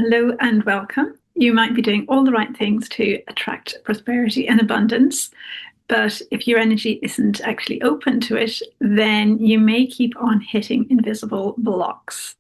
Hello and welcome. You might be doing all the right things to attract prosperity and abundance, but if your energy isn't actually open to it, then you may keep on hitting invisible blocks.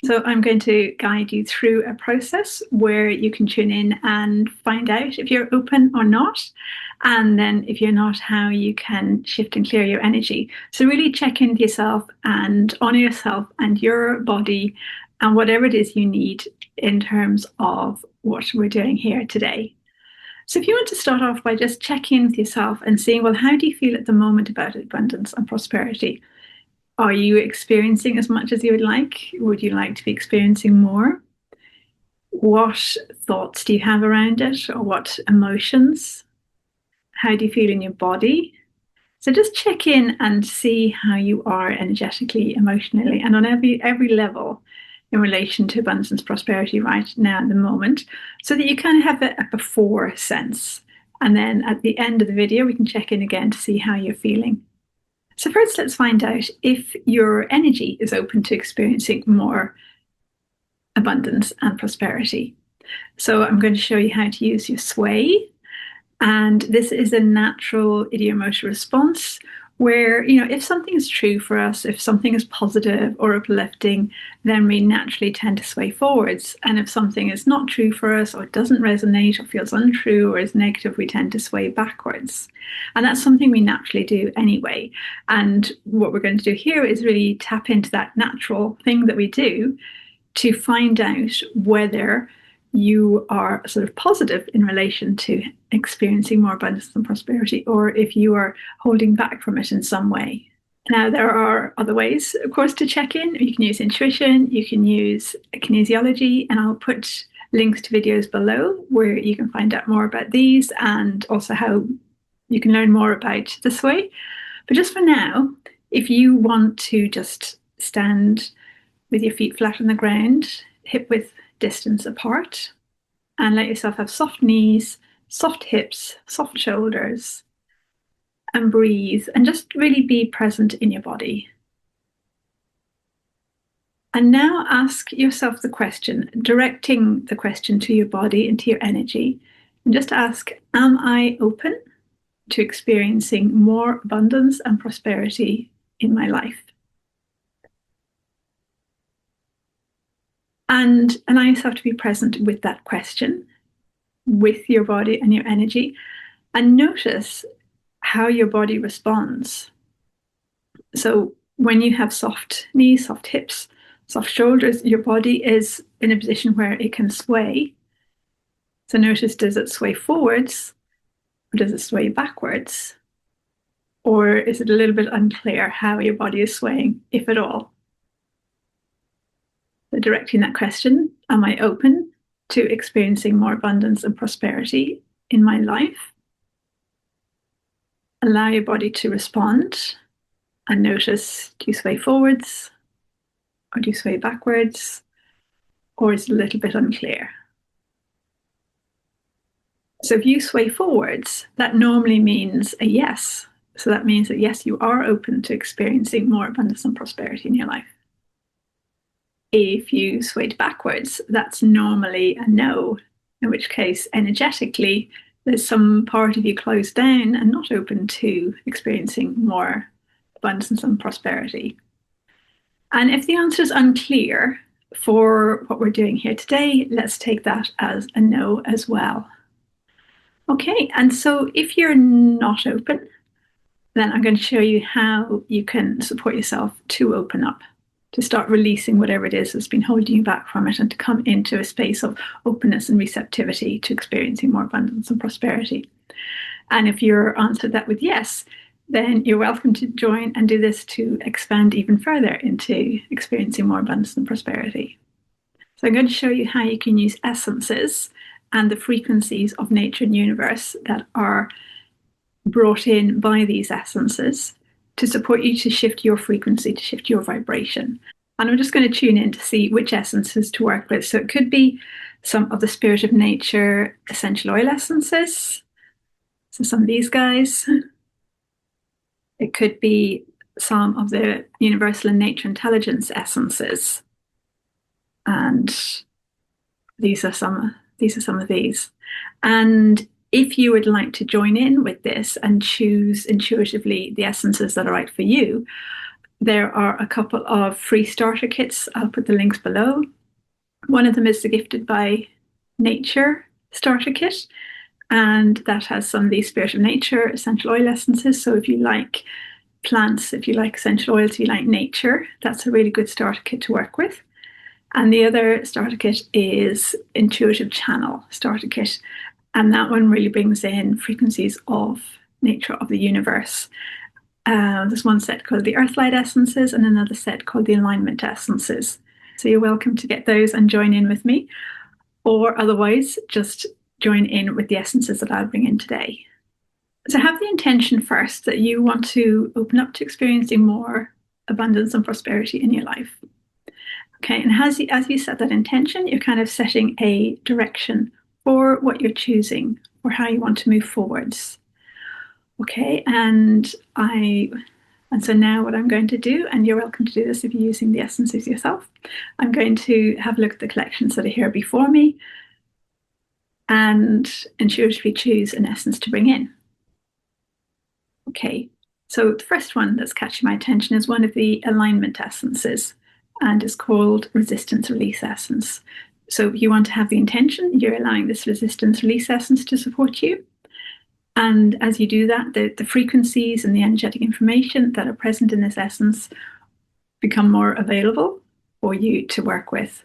So, I'm going to guide you through a process where you can tune in and find out if you're open or not. And then, if you're not, how you can shift and clear your energy. So, really check in with yourself and honor yourself and your body and whatever it is you need in terms of what we're doing here today. So, if you want to start off by just checking in with yourself and seeing, well, how do you feel at the moment about abundance and prosperity? Are you experiencing as much as you would like? Would you like to be experiencing more? What thoughts do you have around it, or what emotions? How do you feel in your body? So just check in and see how you are energetically, emotionally, and on every level in relation to abundance and prosperity right now at the moment, so that you kind of have a before sense. And then at the end of the video, we can check in again to see how you're feeling. So first, let's find out if your energy is open to experiencing more abundance and prosperity. So I'm going to show you how to use your sway. And this is a natural idiomotor response where, if something is true for us, if something is positive or uplifting, then we naturally tend to sway forwards. And if something is not true for us, or doesn't resonate, or feels untrue, or is negative, we tend to sway backwards. And that's something we naturally do anyway. And what we're going to do here is really tap into that natural thing that we do to find out whether you are sort of positive in relation to experiencing more abundance and prosperity, or if you are holding back from it in some way. Now, there are other ways, of course, to check in. You can use intuition, you can use kinesiology, and I'll put links to videos below where you can find out more about these and also how you can learn more about this way. But just for now, if you want to just stand with your feet flat on the ground, hip width distance apart, and let yourself have soft knees, soft hips, soft shoulders, and breathe and just really be present in your body. And now ask yourself the question, directing the question to your body and to your energy, and just ask, am I open to experiencing more abundance and prosperity in my life? And allow yourself to be present with that question, with your body and your energy, and notice how your body responds. So when you have soft knees, soft hips, soft shoulders, your body is in a position where it can sway. So notice, does it sway forwards, or does it sway backwards? Or is it a little bit unclear how your body is swaying, if at all? So directing that question, am I open to experiencing more abundance and prosperity in my life? Allow your body to respond and notice, do you sway forwards, or do you sway backwards, or is it a little bit unclear? So if you sway forwards, that normally means a yes. So that means that yes, you are open to experiencing more abundance and prosperity in your life. If you swayed backwards, that's normally a no, in which case, energetically, there's some part of you closed down and not open to experiencing more abundance and prosperity. And if the answer is unclear for what we're doing here today, let's take that as a no as well. Okay, and so if you're not open, then I'm going to show you how you can support yourself to open up, to start releasing whatever it is that's been holding you back from it, and to come into a space of openness and receptivity to experiencing more abundance and prosperity. And if you're answered that with yes, then you're welcome to join and do this to expand even further into experiencing more abundance and prosperity. So I'm going to show you how you can use essences and the frequencies of nature and universe that are brought in by these essences to support you to shift your frequency, to shift your vibration. And I'm just going to tune in to see which essences to work with. So it could be some of the Spirit of Nature essential oil essences. So some of these guys. It could be some of the Universal and Nature Intelligence essences. And these are some of these. And if you would like to join in with this and choose intuitively the essences that are right for you, there are a couple of free starter kits. I'll put the links below. One of them is the Gifted by Nature starter kit, and that has some of the Spirit of Nature essential oil essences. So if you like plants, if you like essential oils, if you like nature, that's a really good starter kit to work with. And the other starter kit is Intuitive Channel starter kit. And that one really brings in frequencies of nature of the universe. There's one set called the Earthlight Essences and another set called the Alignment Essences. So you're welcome to get those and join in with me, or otherwise just join in with the essences that I'll bring in today. So have the intention first that you want to open up to experiencing more abundance and prosperity in your life. Okay, and as you set that intention, you're kind of setting a direction for what you're choosing or how you want to move forwards. Okay, and so now what I'm going to do, and you're welcome to do this if you're using the essences yourself, I'm going to have a look at the collections that are here before me and intuitively choose an essence to bring in. Okay, so the first one that's catching my attention is one of the alignment essences and is called Resistance Release Essence. So you want to have the intention, you're allowing this resistance release essence to support you. And as you do that, the frequencies and the energetic information that are present in this essence become more available for you to work with.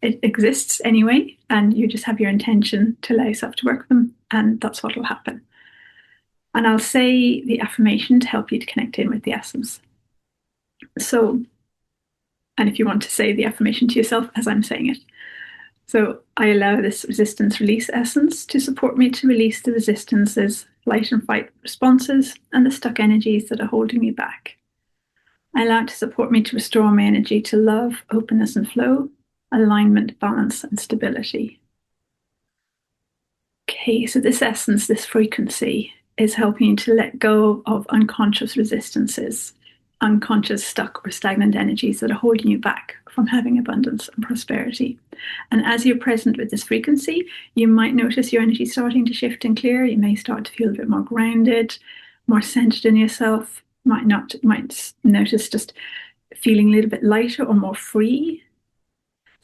It exists anyway, and you just have your intention to allow yourself to work with them, and that's what will happen. And I'll say the affirmation to help you to connect in with the essence. So, and if you want to say the affirmation to yourself as I'm saying it. So I allow this resistance release essence to support me to release the resistances, flight and fight responses, and the stuck energies that are holding me back. I allow it to support me to restore my energy to love, openness and flow, alignment, balance, and stability. Okay, so this essence, this frequency, is helping you to let go of unconscious resistances, unconscious stuck or stagnant energies that are holding you back from having abundance and prosperity. And as you're present with this frequency, you might notice your energy starting to shift and clear. You may start to feel a bit more grounded, more centered in yourself. Might notice just feeling a little bit lighter or more free.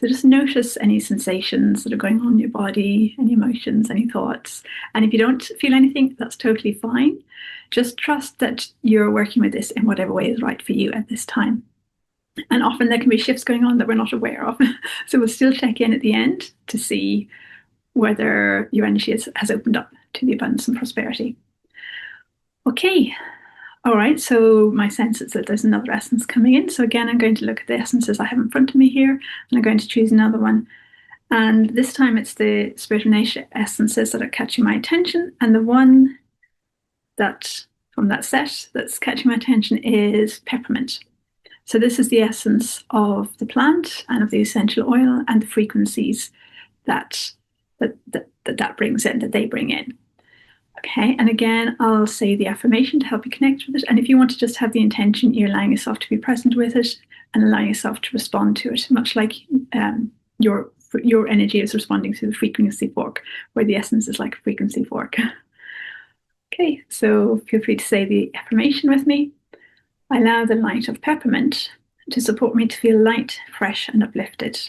So just notice any sensations that are going on in your body, any emotions, any thoughts. And if you don't feel anything, that's totally fine. Just trust that you're working with this in whatever way is right for you at this time. And often there can be shifts going on that we're not aware of. So we'll still check in at the end to see whether your energy has opened up to the abundance and prosperity. Okay. All right, so my sense is that there's another essence coming in. So again, I'm going to look at the essences I have in front of me here, and I'm going to choose another one. And this time it's the Spirit of Nature essences that are catching my attention. And the one that from that set that's catching my attention is peppermint. So this is the essence of the plant and of the essential oil and the frequencies that brings in, that they bring in. Okay, and again, I'll say the affirmation to help you connect with it. And if you want to just have the intention, you're allowing yourself to be present with it and allowing yourself to respond to it, much like your energy is responding to the frequency fork, where the essence is like a frequency fork. Okay, so feel free to say the affirmation with me. I allow the light of peppermint to support me to feel light, fresh, and uplifted.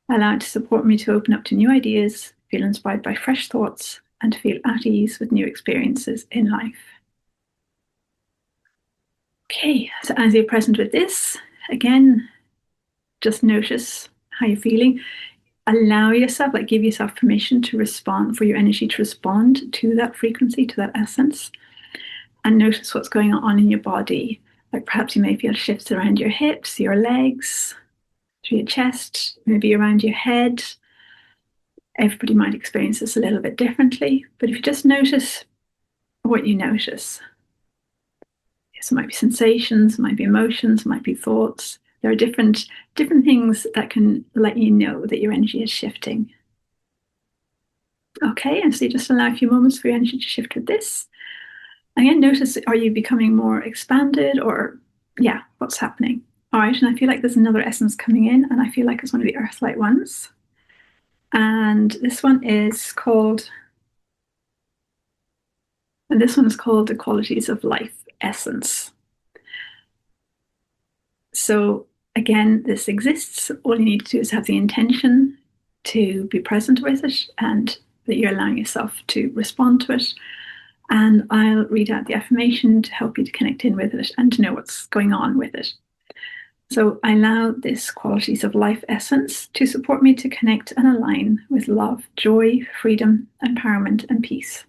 I allow it to support me to open up to new ideas, feel inspired by fresh thoughts, and to feel at ease with new experiences in life. Okay, so as you're present with this, again, just notice how you're feeling. Allow yourself, give yourself permission to respond, for your energy to respond to that frequency, to that essence, and notice what's going on in your body. Like perhaps you may feel shifts around your hips, your legs, through your chest, maybe around your head. Everybody might experience this a little bit differently, but if you just notice what you notice. So it might be sensations, it might be emotions, it might be thoughts. There are different things that can let you know that your energy is shifting. Okay, and so you just allow a few moments for your energy to shift with this. Again, notice, are you becoming more expanded, or what's happening? All right, and I feel like there's another essence coming in, and I feel like it's one of the Earthlight ones. And this one is called the qualities of life essence. So again, this exists. All you need to do is have the intention to be present with it and that you're allowing yourself to respond to it. And I'll read out the affirmation to help you to connect in with it and to know what's going on with it. So I allow this qualities of life essence to support me to connect and align with love, joy, freedom, empowerment, and peace.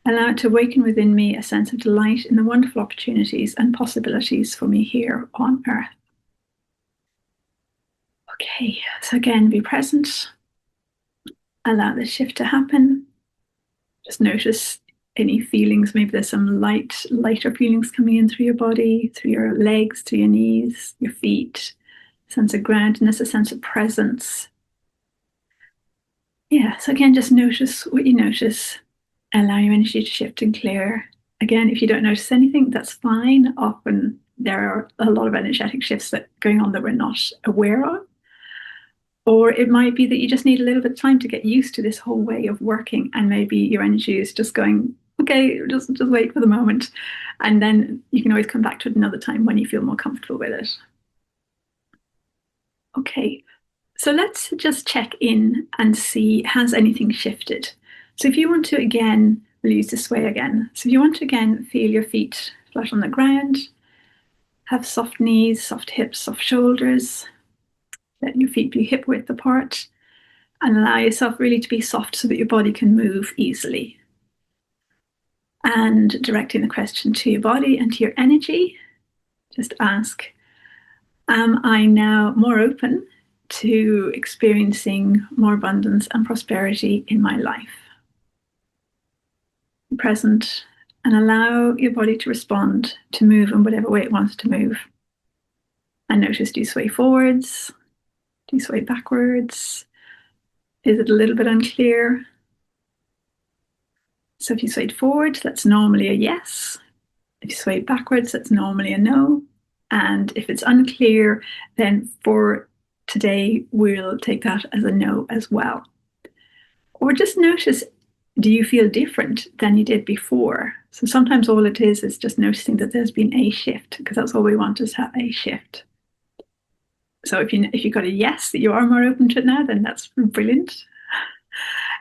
Allow it to awaken within me a sense of delight in the wonderful opportunities and possibilities for me here on Earth. Okay, so again, be present. Allow this shift to happen. Just notice any feelings. Maybe there's some lighter feelings coming in through your body, through your legs, through your knees, your feet. A sense of groundedness, a sense of presence. Yeah, so again, just notice what you notice. Allow your energy to shift and clear. Again, if you don't notice anything, that's fine. Often there are a lot of energetic shifts that are going on that we're not aware of. Or it might be that you just need a little bit of time to get used to this whole way of working, and maybe your energy is just going, okay, just wait for the moment. And then you can always come back to it another time when you feel more comfortable with it. Okay, so let's just check in and see, has anything shifted? So if you want to again, we'll use this way again. So if you want to again feel your feet flat on the ground, have soft knees, soft hips, soft shoulders, let your feet be hip width apart, and allow yourself really to be soft so that your body can move easily. And directing the question to your body and to your energy, just ask, am I now more open to experiencing more abundance and prosperity in my life? Be present and allow your body to respond, to move in whatever way it wants to move. And notice, do you sway forwards? Do you sway backwards? Is it a little bit unclear? So if you swayed forward, that's normally a yes. If you sway backwards, that's normally a no. And if it's unclear, then for today, we'll take that as a no as well. Or just notice, do you feel different than you did before? So sometimes all it is just noticing that there's been a shift, because that's all we want is have a shift. So if you got a yes, that you are more open to it now, then that's brilliant.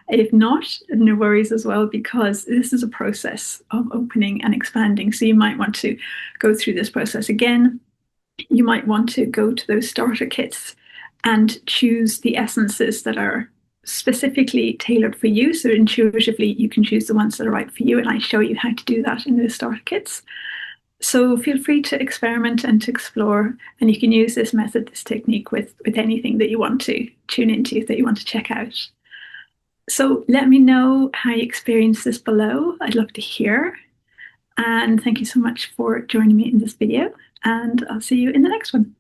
If not, no worries as well, because this is a process of opening and expanding. So you might want to go through this process again. You might want to go to those starter kits and choose the essences that are specifically tailored for you. So intuitively, you can choose the ones that are right for you. And I show you how to do that in those starter kits. So feel free to experiment and to explore. And you can use this method, this technique with anything that you want to tune into, that you want to check out. So let me know how you experience this below. I'd love to hear. And thank you so much for joining me in this video. And I'll see you in the next one.